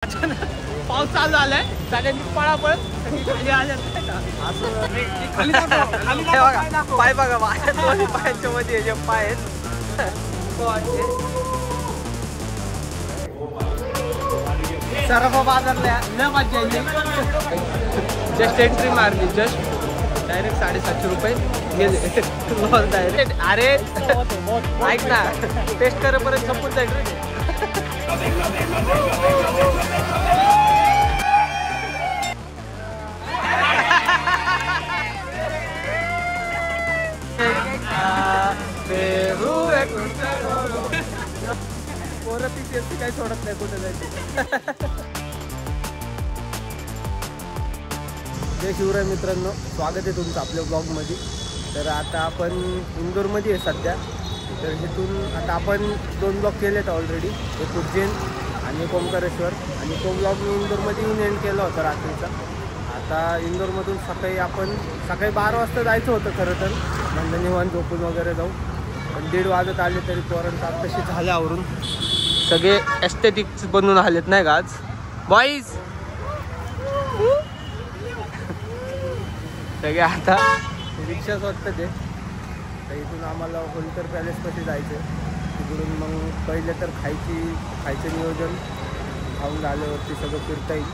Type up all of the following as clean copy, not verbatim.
पाऊस चालू आलाय सगळ्यांनी पळापळ खाली आल्यात पाय बघा पायांच्या मध्ये जे पाय आहेत सर्व बाजारला न मजा जस्ट एंट्री मारली जस्ट डायरेक्ट 750 रुपये गेले डायरेक्ट. अरे ऐक ना टेस्ट करेपर्यंत संपून जाईल रे. पोरं ती सेल्फी काही सोडत नाही कुठे जायची. जय शिवराय मित्रांनो, स्वागत आहे तुमचं आपल्या ब्लॉगमध्ये. तर आता आपण इंदोरमध्ये आहे सध्या. तर इथून आता आपण 2 ब्लॉग केलेत ऑलरेडी, एक उज्जैन आणि एक ओंकारेश्वर. आणि तो ब्लॉग मी इंदोरमध्ये येऊन एंड केला होता रात्रीचा. आता इंदोरमधून सकाळी 12 वाजता जायचं होतं खरं तर, म्हणजे निवांत झोपून वगैरे जाऊ. पण 1:30 वाजत आले तरी पोरांचं आत्ताशी झालं आवरून. सगळे एस्थेटिक्स बनवून आलेत नाही का आज बॉईज सगळे. आता रिक्षा स्वतः ते तर इथून आम्हाला होलकर पॅलेसपाशी जायचं आहे. तिकडून मग पहिले तर खायचं नियोजन खाऊन झाल्यावरती सगळं फिरता येईल.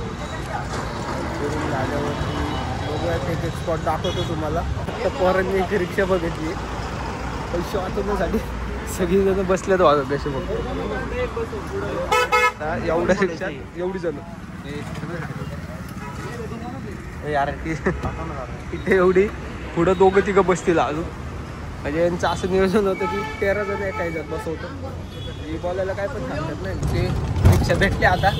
फिरून झाल्यावरती बघूया एक स्पॉट दाखवतो तुम्हाला. तर पोरांनी एक रिक्षा बघितली पैसे वाचवण्यासाठी. सगळीजण बसल्यात वाजत कसे बघ एवढ्या रिक्षा एवढी जण यार इथे एवढी पुढं 2-3 बसतील अजून. म्हणजे यांचं असं नियोजन होतं की 13 जण एका ह्याच्यात बसवतं. ही बोलायला काय पण सांगतात नाही. ते रिक्षा भेटले आता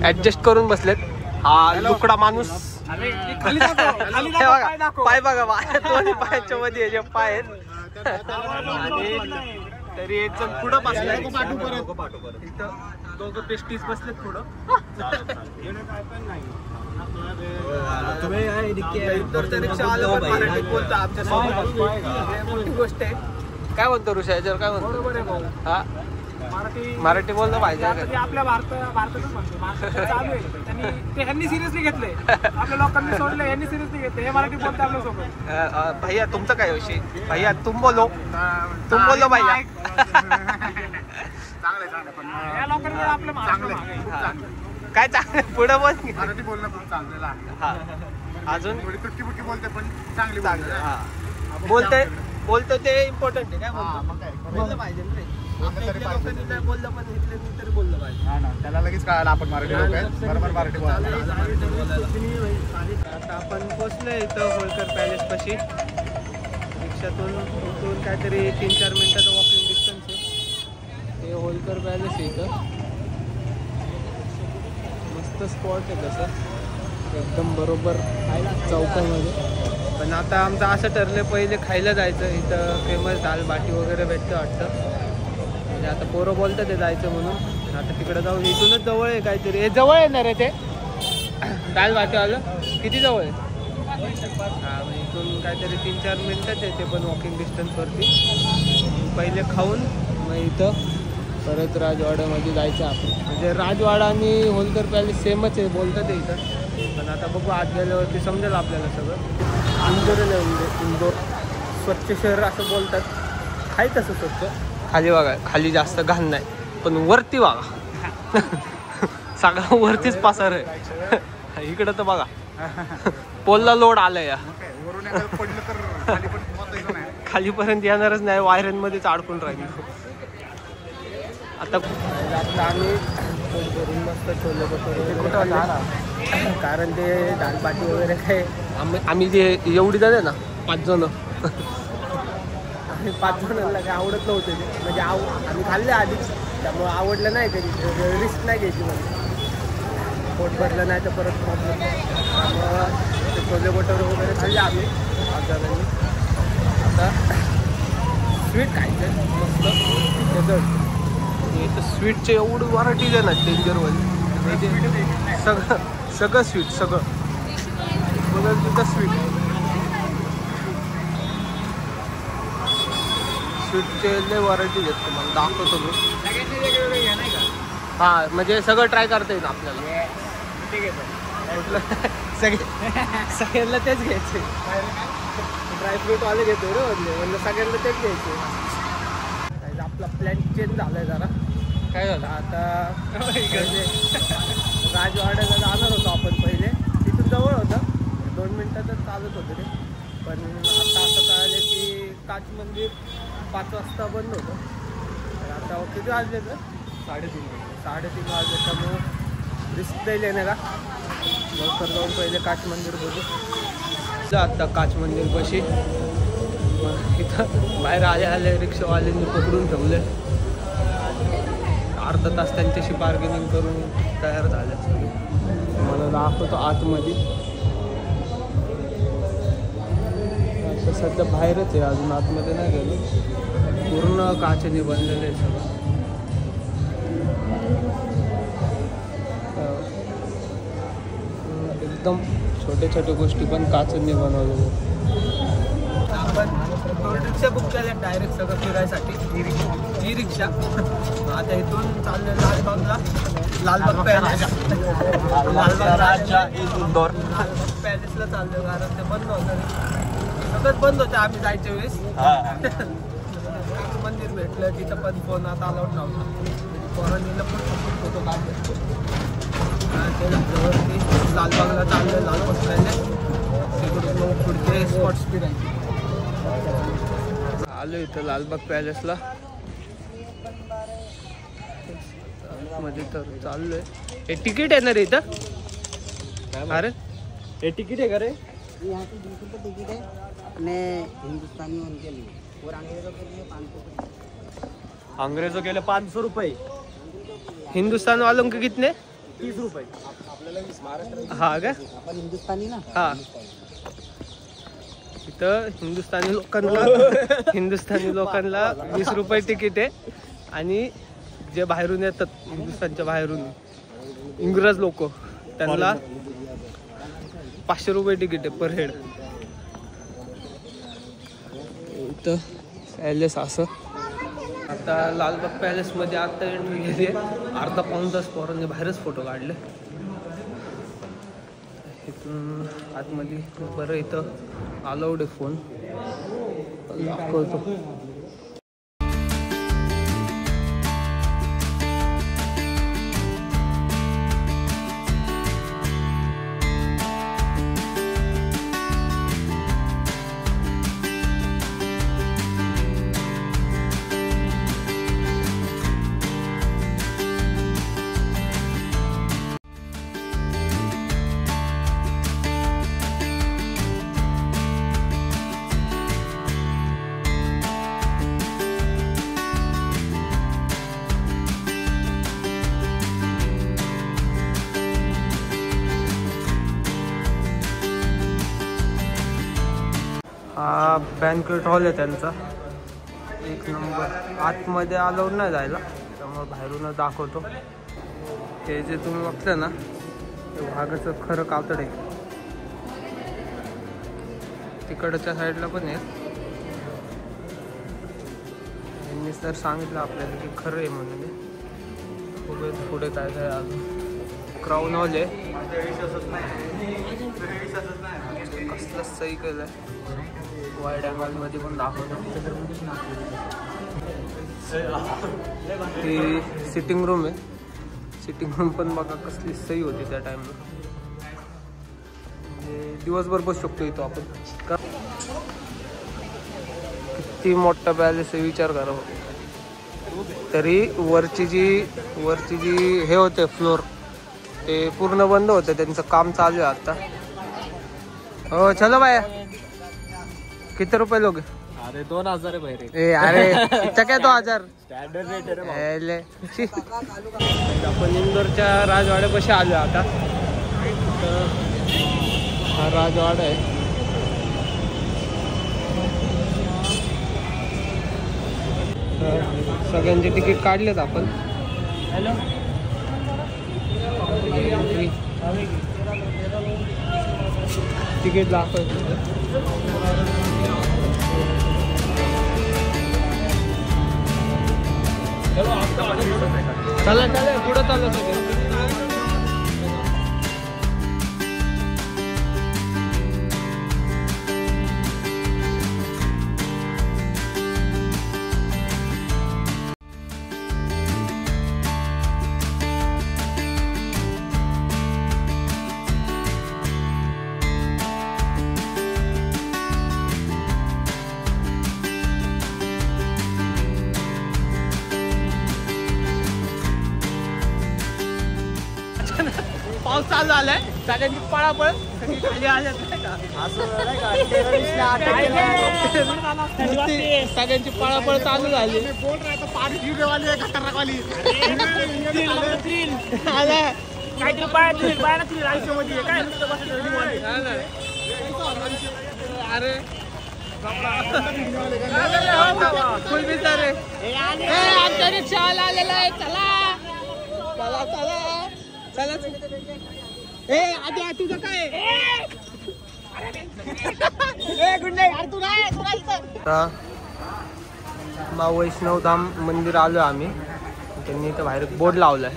ॲडजस्ट करून बसलेत. हा लुकडा माणूस पाय बघा दोन्ही पायाच्या मध्ये जे पाय आहेत. आणि तरी एक जण पुढं बसलाय. इथं 2 पेस्टीज बसलेत पुढं. मोठी गोष्ट आहे. काय म्हणतो ऋषा याच्यावर काय म्हणतो? हा मराठी बोललं पाहिजे. आपल्या भारतातच म्हणतो चालू आहे. ते ह्यांनी सिरियसली घेतले, आपल्या लोकांनी सोडले, यांनी सिरियसली घेतले. हे मराठी बोलते आपल्यासोबत. भैया तुमचं काय विषय? भैया तुम बोलो भैया. या लोकांनी आपलं काय चांगलं पुढं बोल. मराठी बोलणं खूप चांगलं आहे. हा अजून थोडी तुटकी बुटकी बोलते पण चांगली हा बोलतो ते इम्पॉर्टंट आहे. काय बोललं पाहिजे रे. लोकांनी नाही बोललं पण इथले तरी बोललं पाहिजे. हा ना, त्याला लगेच कळालं आपण मराठी लोक आहेत, बरोबर मराठी बोलायला. आता आपण पोचलोय इथं होळकर पॅलेस पाशी. रिक्षातून उतरून काहीतरी 3-4 मिनिटाचं वॉकिंग डिस्टन्स आहे. हे होळकर पॅलेस आहे इथं. मस्त स्पॉट आहे तसं एकदम बरोबर चौकामध्ये. पण आता आमचं असं ठरलं पहिले खायला जायचं. इथं फेमस दाल बाटी वगैरे भेटतं वाटतं. म्हणजे आता पोरं बोलतं ते जायचं म्हणून. आता तिकडे जाऊन इथूनच जवळ आहे काहीतरी. हे जवळ येणार आहे ते दाल बाटी आलं. किती जवळ आहे? हां मग इथून काहीतरी 3-4 मिनटंच आहे ते पण वॉकिंग डिस्टन्सवरती. पहिले खाऊन मग इथं परत राजवाड्यामध्ये जायचं आपण. म्हणजे राजवाडा आणि होलकर पॅलेस सेमच आहे बोलतं ते इथं. पण आता बघू आत गेल्यावरती समजेल आपल्याला सगळं. इंदोर स्वच्छ शहर असं बोलतात. आहे तसं स्वच्छ. खाली बघा, खाली जास्त घाण नाही पण वरती बघा सगळं वरतीच पासार आहे. इकडं तर बघा पोलला लोड आलाय या. खालीपर्यंत येणारच नाही, वायरांमध्येच अडकून राहील. आता आम्ही मस्त छोले भटुरे कारण ते दालबाटी वगैरे काय आम्ही जे एवढी झाले ना 5 जण. आणि 5 जणांना काय आवडत नव्हते ते. म्हणजे आम्ही खाल्ले आधीच त्यामुळं आवडलं नाही कधी. रिस्क नाही घ्यायची म्हणजे पोट भरलं नाही तर परत प्रॉब्लेम. त्यामुळं ते छोले भटुरे वगैरे खाल्ले आम्ही 5 जणांनी. आता स्वीट खायचं मस्त डेझर्ट. इथं स्वीटचे एवढी व्हरायटीज आहे ना डेंजरवाली. सगळं स्वीट सगळं बघा तिथं स्वीटचे लय व्हरायटीज आहेत. तुम्हाला दाखवतो मी. हा म्हणजे सगळं ट्राय करता येईल आपल्याला. ठीक आहे कुठलं सगळ्यांना तेच घ्यायचे. ड्रायफ्रूट वाले घेतो रे म्हणलं सगळ्यांना तेच घ्यायचे. आपला प्लॅन चेंज झालाय जरा. काय झालं आता राजवाड्याला जाणार होतो आपण पहिले. तिथून जवळ होतं 2 मिनिटातच चालत होतं रे. पण आता असं कळालं की काच मंदिर 5 वाजता बंद होतं. तर आता किती वाजले तर 3:30 वाजले. त्यामुळं रिस्क नाही लेण्याला लवकर जाऊन पहिले काच मंदिर बघू. आता काच मंदिर पाशी इथं बाहेर आले रिक्षावाल्यांनी पकडून ठेवले. अर्धा तास त्यांच्याशी बार्गेनिंग करून तयार झाले. मला दाखवतो आतमध्ये. असं सध्या बाहेरच आहे, अजून आतमध्ये नाही गेलो. पूर्ण काचेने बनलेलं आहे सगळं. एकदम छोटे छोटे गोष्टी पण काचेने बनवलेले. आपण रिक्षा बुक केल्या डायरेक्ट सगळं फिरायसाठी. ई रिक्षा. आता इथून चाललं लालबागला. लालबाग पॅलेस. पॅलेसला चाललं कारण ते बंद होतं. सगळंच बंद होतं आम्ही जायच्या वेळेस. मंदिर भेटलं तिथं पण फोन आता अलाउड नव्हता. पोरांनीला पण फोटो काढले. लालबागला चाललं. लालबाग पॅलेस तिकडून पुढचे स्पॉट्स फिरायचे. आलो इथं लालबाग पॅलेसला. मध्ये तर चाललोय. हे तिकीट आहे ना रे इथं? अरे हे तिकीट आहे का रे? यहाँ पे 20 रुपये टिकट है अपने हिंदुस्तानियों के लिए और अंग्रेजों के लिए 500 रुपये. अंग्रेजों के लिए 500 रुपये. हिंदुस्तान वालों के कितने? 30 रुपये. हा का? अपन हिंदुस्तानी ना. हा इथं हिंदुस्थानी लोकांना 20 रुपये तिकीट आहे. आणि जे बाहेरून येतात हिंदुस्थानच्या बाहेरून इंग्रज लोक त्यांना 500 रुपये तिकीट आहे पर हेड. इथं पॅलेस असं. आता लालबाग पॅलेसमध्ये आता एंट्री घेतली. अर्धा पाऊण तास पोरांनी बाहेरच फोटो काढले. इथून आतमध्ये बरं इथं अलाउड आहे फोन दाखवतो. हा बँक्वेट हॉल आहे त्यांचा. 1 नंबर. आतमध्ये अलाउड नाही जायला त्यामुळे बाहेरूनच दाखवतो. हे जे तुम्ही बघता ना ते वाघाचं खरं कातड आहे. तिकडच्या साईडला पण आहे. यांनी तर सांगितलं आपल्याला की खरं आहे म्हणून. पुढे काय काय अजून क्राऊन हॉल आहे. कसलं सही केलं आहे. वाईड अँगलमध्ये पण दाखवतो. ही सिटिंग रूम आहे. सिटिंग रूम पण बघा कसली सही होती त्या टाइमला. म्हणजे दिवसभर बसू शकतो इथं आपण. किती मोठा पॅलेस आहे विचार करा. तरी वरची जी हे होते फ्लोर ते पूर्ण बंद होते. त्यांचं काम चालू आहे आता. हो चलो बाया. किती रुपये लोग? अरे 2000 आहे भाई. ए अरे इथं काय 2000 स्टँडर्ड रेट आहे रे. आपण इंदोरच्या राजवाड्यापाशी आलो आता. हा राजवाडा आहे. सगळ्यांचे तिकीट काढलेत आपण. हॅलो तिकीट दाखवतो. चलो आपका चला चला पुढं चालू सगळं. पाऊस चालू झालाय, सगळ्यांची पळापळ खाली आल्यात नाही का? सगळ्यांची पळापळ चालू झाली. बोल रहा था पानी पीने वाली है खतरनाक वाली. काहीतरी बाहेर आयुष्यामध्ये काय अरे फुल बिचारे आमच्या रिक्षा आलेला आहे. चला चला चला चला. ए आधी तुझं काय मा वैष्णव धाम मंदिर आलो आम्ही. त्यांनी इथं बाहेर बोर्ड लावलाय.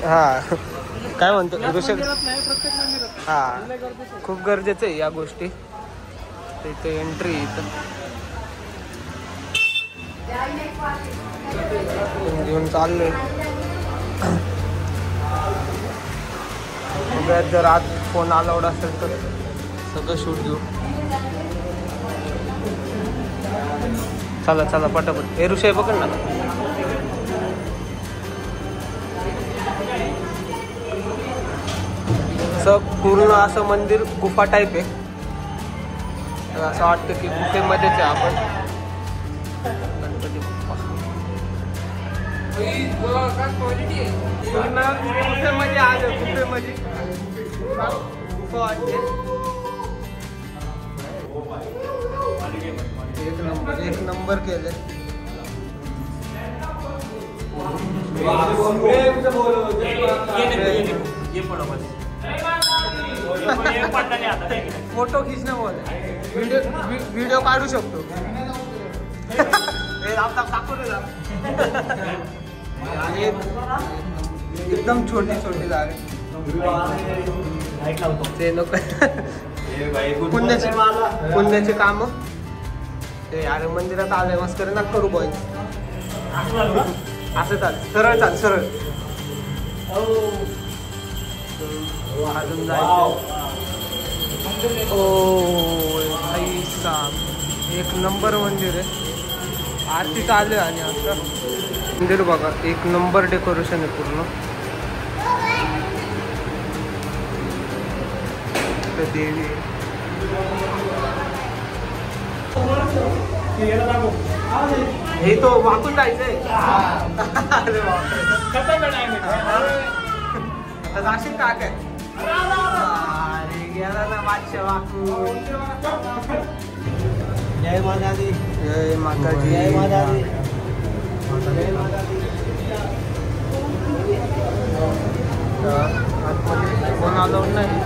हा काय म्हणतो ऋषभ. हा खूप गरजेचं आहे या गोष्टी. इथे एंट्री इथं घेऊन चाललोय. जर आज फोन अलाउड असेल तर सगळं शूट घेऊ. चला चला पटापट. ए ऋषय पकड ना. असं पूर्ण असं मंदिर गुफा टाईप आहे. असं वाटतं की गुफेमध्येच आहे आपण. गणपती गुफेमध्ये आलो. गुफेमध्ये गुफा वाटते. एक नंबर केले. फोटो खींचना बोल. व्हिडिओ काढू शकतो. एकदम छोटी छोटी जागा. ते नको पुण्याची काम. ते अरे मंदिरात आलंय मस्करी ना करू बॉय. असं चाल सरळ चाल सरळ. अजून जायचं. ओ भाई साहब एक नंबर मंदिर आहे. आरती चालू आहे. आणि असं मंदिर बघा एक नंबर डेकोरेशन आहे पूर्ण. देवी हे तो वाकून जायचंय. अरे आता जाशील का काय. अरे गेला ना बादशाह वाकून. जय माता दी. जय माताजी. जय माता दी. जय माता दी. आतमध्ये कोण आलं नाही.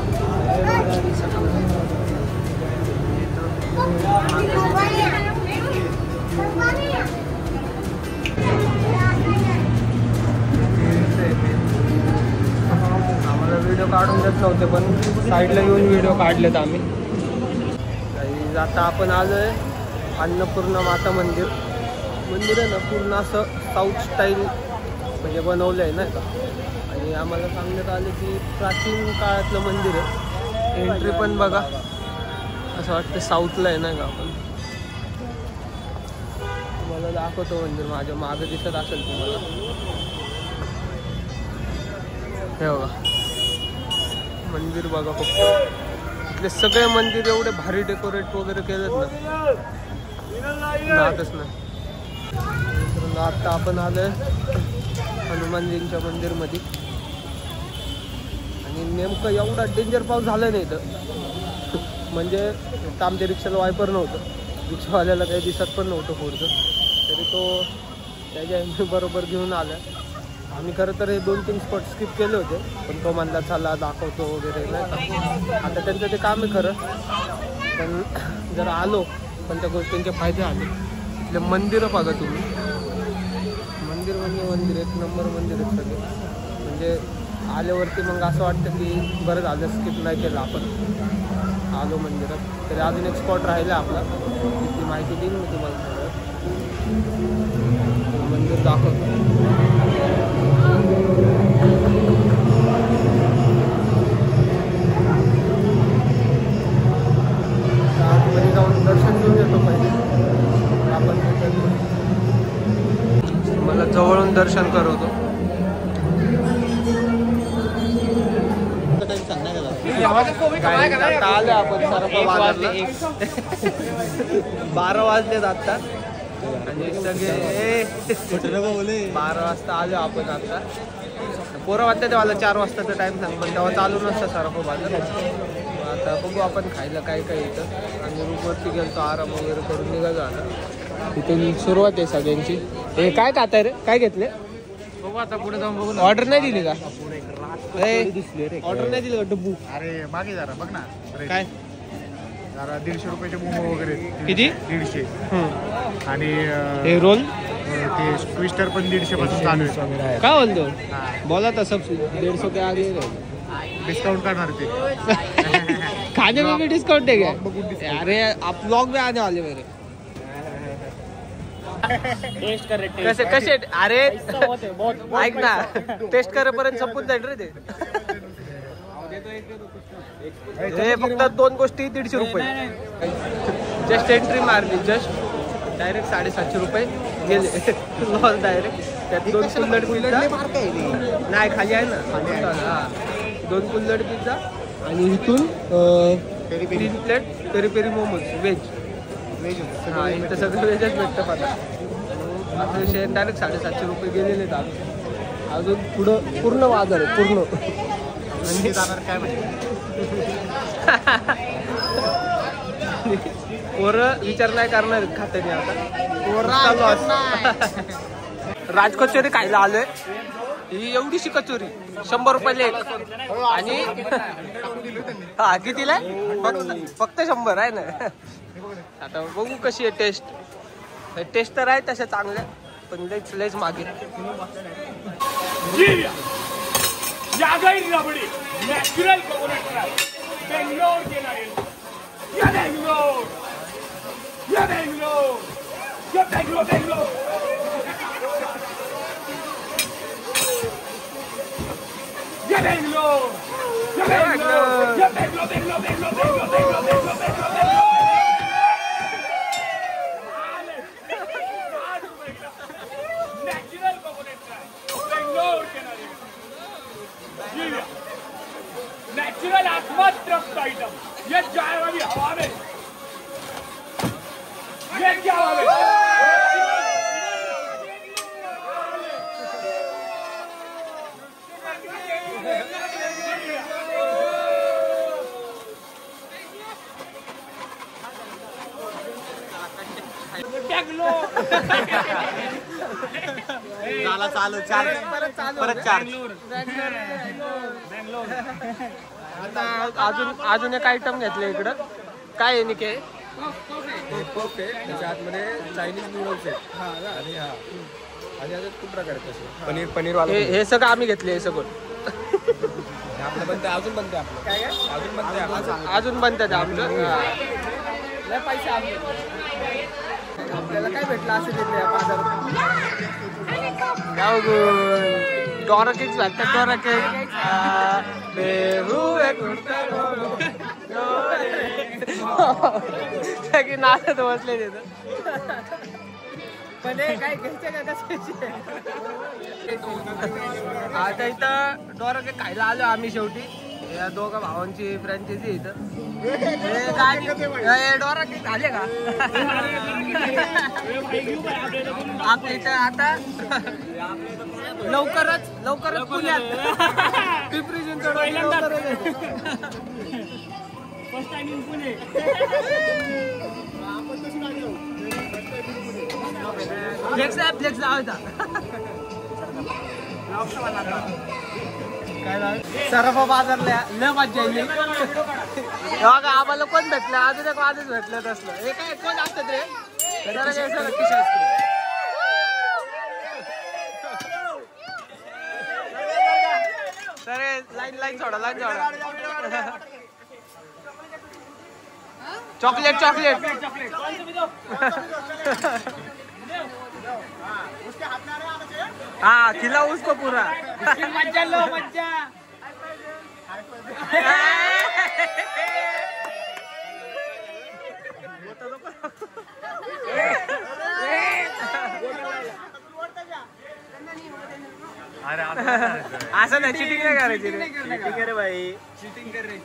आम्हाला व्हिडिओ काढून देत नव्हते पण साईडला येऊन व्हिडिओ काढलेत आम्ही. आता आपण आलोय अन्नपूर्णा माता मंदिर. मंदिर आहे ना पूर्ण असं साऊथ स्टाईल म्हणजे बनवलं आहे ना का. आणि आम्हाला सांगण्यात आलं की प्राचीन काळातलं मंदिर आहे. एंट्री पण बघा असं वाटतं साऊथला आहे ना का. आपण तुम्हाला दाखवतो मंदिर. माझ्या मागे दिसत असेल तुम्हाला. हे बघा मंदिर बघा. फक्त इथले सगळे मंदिर एवढे भारी डेकोरेट वगैरे केलेत ना नादच नाही. आता आपण आलोय हनुमानजींच्या मंदिरमध्ये. आणि नेमकं एवढा डेंजर पाऊस झाला नाही इथं. म्हणजे आमच्या रिक्षाला वायपर नव्हतं. रिक्षावाल्याला काही दिसत पण नव्हतं पुढचं. तरी तो त्याच्या बरोबर घेऊन आला. आम्ही खरं तर हे 2-3 स्पॉट स्किप केले होते पण तो म्हणला चला दाखवतो वगैरे नाही का. आता त्यांचं ते काम आहे खरं. पण जर आलो पण त्या गोष्टींचे फायदे आले. इथले मंदिरं बघा तुम्ही, मंदिर म्हणजे मंदिर, एक नंबर मंदिर आहेत सगळे. म्हणजे आल्यावरती मग असं वाटतं की बरं झालं स्किप नाही केलं आपण, आलो मंदिरात. तरी अजून एक स्पॉट राहिला आपला, तिथली माहिती देईन मी तुम्हाला सगळं. मंदिर दाखवतो. आतमध्ये जाऊन दर्शन घेऊन येतो पहिले आपण. मला जवळून दर्शन करवतो. आता आलो आपण सरपा बाजारला. 12 वाजलेत आता आणि सगळे 12 वाजता आलो आपण. आता पोरं वाजता तेव्हा 4 वाजताचा टाइम सांग, पण तेव्हा चालू नसतं सरपा बाजार. आता बघू आपण खायला काय काय येतं. आणि रूमवरती गेलो, आराम वगैरे करून निघालो. आता इथे सुरुवात आहे सगळ्यांची. हे काय खाताय रे, काय घेतले? बघू आता पुढे जाऊन बघू. ऑर्डर नाही दिली का? ऑर्डर नाही दिली का डब्बू? अरे मागे जरा बघ ना. काय जरा 150 रुपयाचे मोमो वगैरे. किती? 150. आणि हे रोल ते ट्विस्टर पण 150 पासून चालू आहे. काय बोलतो? बोला तसं 150 के आगे डिस्काउंट करणार ते. खाने में भी डिस्काउंट है क्या? अरे आप ब्लॉग में आने वाले मेरे. टेस्ट कर रहे कसे कसे? अरे ऐक ना, टेस्ट करेपर्यंत संपून जाईल रे ते. हे फक्त 2 गोष्टी 150 रुपये. जस्ट एंट्री मारली, जस्ट डायरेक्ट 750 रुपये गेले लॉस डायरेक्ट. त्यात 2 कुल्हड पिझ्झा नाही खाली आहे ना, 2 कुल्हड पिझ्झा आणि इथून 3 plate peri peri momos veg. हा इथं सगळं व्हेजच भेटतं. आता विषय डायरेक्ट 750 रुपये गेलेले आहेत आमचे. अजून पुढं पूर्ण बाजार आहे पूर्ण. काय म्हणजे पोरं विचार नाही करणार खात्याने. आता राजकचोरी खायला आलोय. ही एवढीशी कचोरी 100 रुपयाला एक. आणि हा कितीला आहे? फक्त 100 आहे ना. आता बघू कशी आहे टेस्ट. टेस्ट तर आहे तशा चांगल्या, पण लयच मागे. नॅचरल कोकोनट ड्राय बेंगलोर के नारियल. या बेंगलोर, या बेंगलोर, या बेंगलोर, बेंगलोर. या बेंगलोर, या बेंगलोर, या Bangalore, Bangalore, Bangalore, Bangalore, Bangalore, Bangalore, Bangalore. Natural coconut dry Bangalore के नारियल. नेचुरल एकमात्र आइटम, ये जाएगा भी हवा में. ये क्या हवा में? झाला चालू परत चार्ज. आता अजून एक आयटम घेतले इकडं. काय आहे निके? पफ आहे, त्याच्या आतमध्ये चायनीज नूडल्स आहेत. आणि अजून खूप प्रकार आहेत. पनीर वाला हे सगळं आम्ही घेतले. हे सगळं आपलं बनते, अजून बनते आपलं. काय अजून बनते, अजून बनतात आमचं. लय पैसे आपल्याला काय भेटलं असं तिथे बाजारात? काय बघून डॉरा केक्स भेटतात. डॉरा केक सगळी नाचत बसले तिथं. पण काय घ्यायचं का कसं? आता इथं डॉरा केक खायला आलो आम्ही शेवटी. या 2 भावांची फ्रँचायझी इथं. डॉरा केक झाले का आपल्या इथं? आता लवकरच पुण्यात Pimpri Chinchwad first time in Pune. Flex लावायचा. सराफा बाजारला लय मज्जा येईल. बघा आम्हाला कोण भेटलं अजून एक आधीच भेटलं तसलं. हे काय कोण असतात रे? सर लाईन सोडा. चॉकलेट हाँ खिला उसको पूरा. मज्जा लो मज्जा. असं नाही चिटिंग नाही करायची रे. चिटिंग करे भाई. चीटिंग कर रही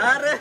अरे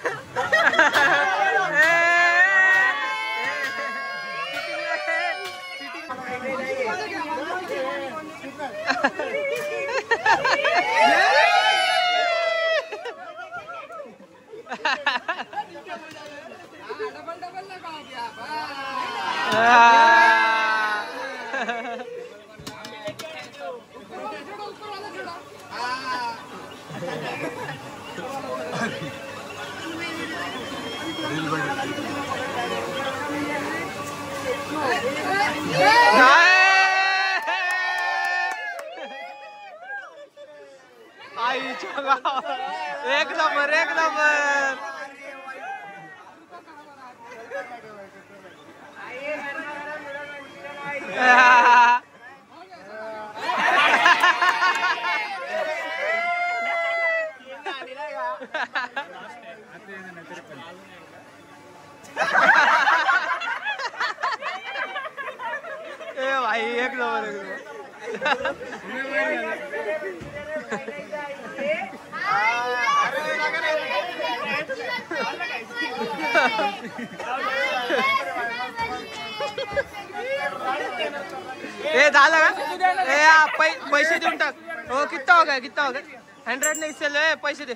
एक नंबर भाई एक नंबर. ए झालं का? पैसे देऊन टाक. हो कितना हो गया 100 नहीं इससे लो. पैसे दे.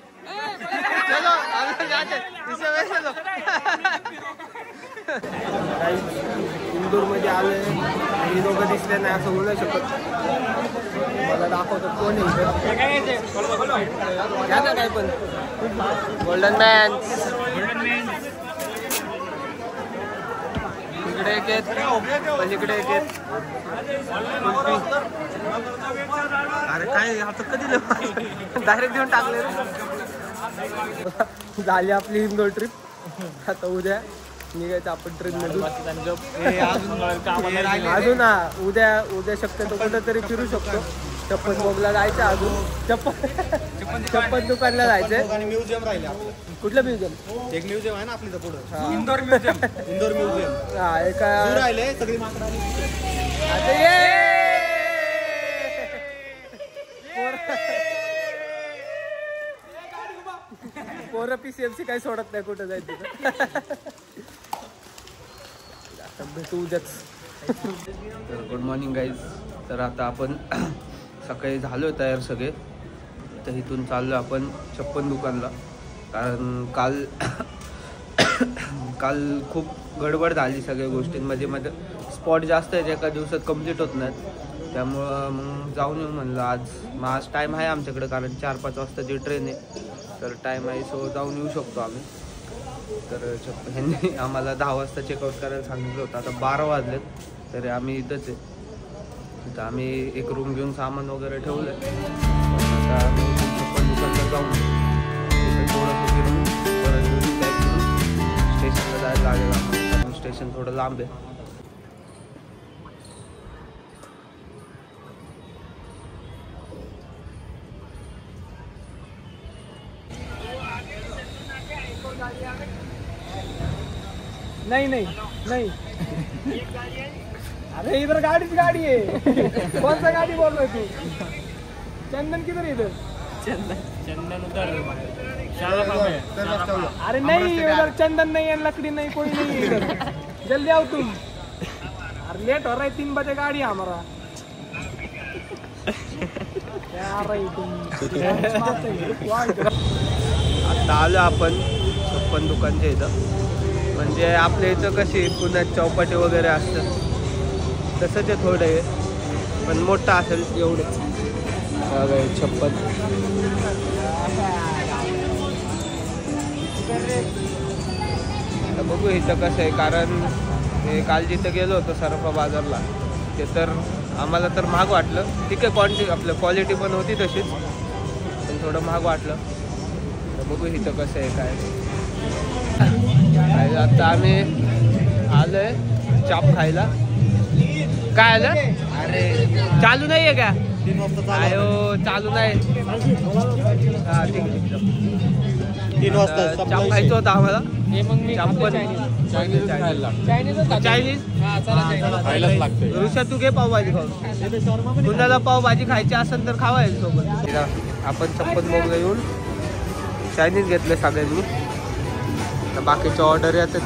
चलो इससे पैसे लो. इंदूर मध्ये आलोय. ही लोक दिसले नाही असं बोलू शकत. मला दाखवतो कोण आहे. काय पण गोल्डन मॅन इकडे एक आहेत पलीकडे एक आहेत. अरे काय आता कधी डायरेक्ट देऊन टाकले. झाली आपली इंदोर ट्रिप. आता उद्या निघायचं आपण ट्रेन मधून. अजून उद्या शक्यतो कुठं तरी फिरू शकतो. चप्पल मोगला जायचं. अजून चप्पल दुकानला जायचंय. आणि म्युझियम राहिले. कुठलं म्युझियम? एक म्युझियम आहे ना आपली पुढे. इंदोर म्युझियम. हा एका राहिले सगळी पोरं PCMC काही सोडत नाही कुठं जायचं. भेटू उद्याच. तर गुड मॉर्निंग गाईज. तर आता आपण सकाळी झालो तयार सगळे. तर इथून चाललो आपण चप्पल दुकानला. कारण काल खूप गडबड झाली सगळ्या गोष्टींमध्ये. मध्ये स्पॉट जास्त आहेत एका दिवसात कंप्लीट होत नाहीत. त्यामुळं मग जाऊन येऊ म्हणलं आज. मग आज टाईम आहे आमच्याकडे कारण 4-5 वाजताची ट्रेन आहे. तर टाईम आहे सो जाऊन येऊ शकतो आम्ही. तर ह्यांनी आम्हाला 10 वाजता चेकआउट करायला सांगितलं होतं. आता 12 वाजलेत तरी आम्ही इथंच आहे. तिथं आम्ही एक रूम घेऊन सामान वगैरे ठेवलं. आता आम्ही चप्पल दुकानला जाऊन तिथं थोडंसं फिरून परत येऊन बॅग घेऊन स्टेशनला जायला लागेल आम्हाला. कारण स्टेशन थोडं लांब आहे. नहीं अरे इधर गाड़ी है. कौन सा गाड़ी बोल रहे तू? चंदन किधर है? इधर चंदन उधर. अरे नहीं उधर चंदन नहीं है, लकड़ी नहीं, कोई नहीं है इधर. जल्दी आओ तुम. अरे लेट हो रहा है. 3 बजे गाड़ी है हमारा. क्या रही तुम. आता आलो आपण चप्पल दुकानच्या इथं. म्हणजे आपल्या इथं कशी पुण्यात चौपाटी वगैरे असतात तसंच आहे थोडं आहे पण मोठं असेल एवढंच. छप्पन बघू इथं कसं आहे, कारण हे काल जिथं गेलो होतो सरफा बाजारला ते तर आम्हाला तर महाग वाटलं. ठीक आहे, आपलं क्वालिटी पण होती तशीच, पण थोडं महाग वाटलं. तर बघू इथं कसं आहे काय. आता आम्ही आलोय चाप खायला. काय आलं? अरे चालू नाही आहे का? आयो चालू नाही. हा ठीक आहे. 3 वाजता चाप खायचं होतं आम्हाला. चाप पण चायनीज खायलाच लागते. ऋषा तू घे पावभाजी खाऊन. कुणाला पावभाजी खायची असेल तर खावा सोबत. आपण चप्पल मोगला येऊन चायनीज घेतलं सगळ्यांनी. तर बाकीच्या ऑर्डर येतात,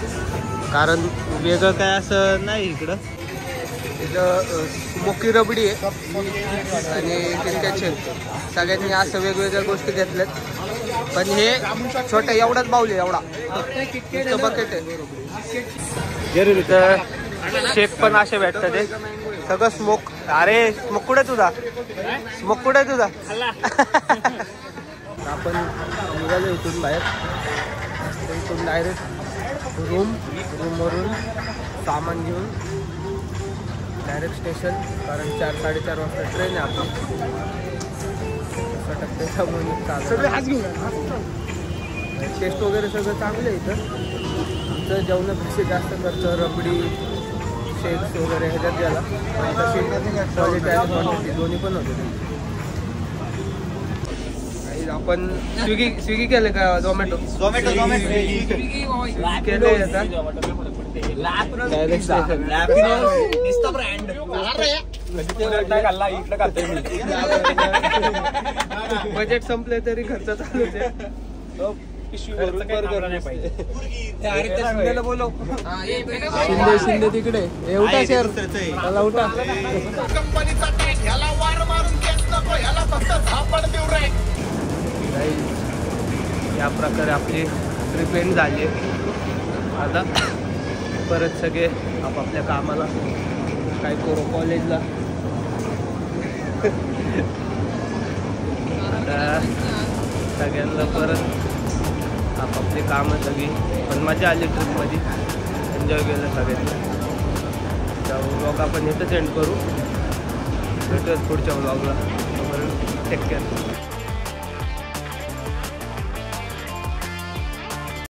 कारण वेगळं काय असं नाही इकडं. इथं स्मोकी रबडी आहे आणि किटकॅट सगळ्यांनी असं वेगवेगळ्या गोष्टी घेतल्यात. पण हे छोटं एवढाच बाऊल आहे, एवढा बकेट आहे. इथं शेक पण असे भेटतात ते सगळं स्मोक. अरे स्मोक कुठे तुझा? स्मोक कुठे तुझा? आपण निघालो इथून बाहेर. इथून डायरेक्ट रूमवरून सामान घेऊन डायरेक्ट स्टेशन, कारण 4-4:30 वाजता ट्रेन आहे आपली. टेस्ट वगैरे सगळं चांगलं आहे इथं. आमचं जेवणापेक्षा जास्त खर्च रबडी शेक्स वगैरे ह्याच्यात गेला. क्वालिटी आणि क्वांटिटी दोन्ही पण होते. आपण स्विगी केलं का? झोमॅटो केलं आता. बजेट संपले तरी खर्च चालूच आहे. शिंदे तिकडे उठा शेअर त्याला उठा. या प्रकारे आपली ट्रिप एंड झाली. आता परत सगळे आपापल्या कामाला काय करू कॉलेजला. आता सगळ्यांना परत आपापली कामं सगळी. पण मजा आली ट्रिपमध्ये, एन्जॉय केलं सगळ्यांनी. त्या व्लॉग आपण इथंच एंड करू. भेटूयात पुढच्या व्लॉगला. Take care.